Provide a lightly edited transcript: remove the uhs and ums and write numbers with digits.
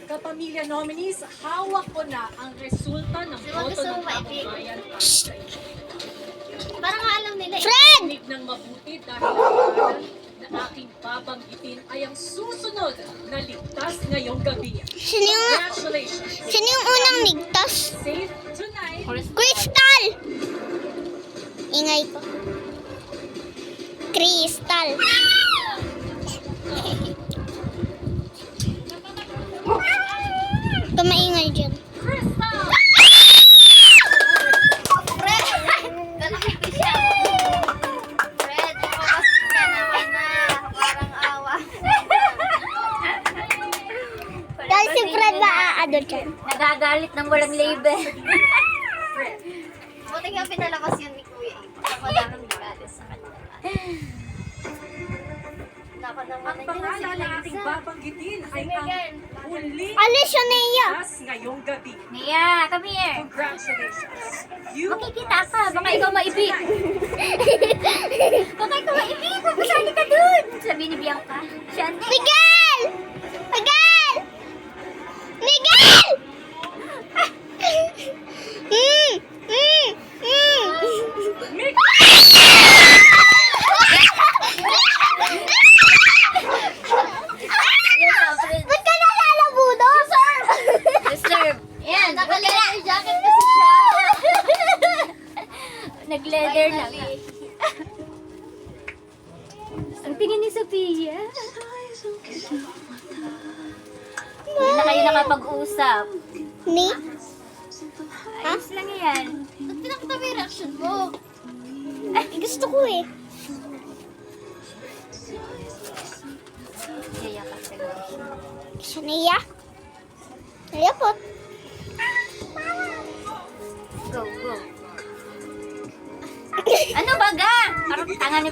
Kapamilya nominees, hawak ko na ang resulta ng boto ng kababayan. Parang nga alam nila. Fred! Tinig ng mabuti dahil ang pangalan na aking babanggitin ay ang susunod na ligtas ngayong gabi. Congratulations! Sino yung unang ligtas? Safe tonight! Crystal! Ingay ko. Crystal. Ito maingay dyan. Crystal! Fred! Kalaki ko siya. Fred, ipapas ka naman na. Parang awa. Dahil si Fred maaado dyan. Nagagalit ng walang label. Buti nga pinalabas yun ni Kuya. Ako lang ang nagalit sa kanya. Dapat naman Ang pangalan na ating babanggitin ay ang huling Alis siya na iya. ligtas ngayong gabi. Nia, come here. Congratulations! You Makikita ka, baka ikaw maibig. Baka ikaw maibig, magpasali ka dun. Sabi ni Bianca. Siya na. Miguel! Miguel! Miguel! Ba't ka nalalabudo? Reserve. Yan, naka-leather jacket kasi siya. Nag-leather na nga. Ang tingin ni Sophia. Hindi na kayo nakapag-usap. Ni? Ayos lang yan. Ba't pinakita mo yung reaction mo? Gusto ko eh. Yaya ka sa Siya na iya. Nalapot. Go, go. Ano ba ga? Parang tanga ni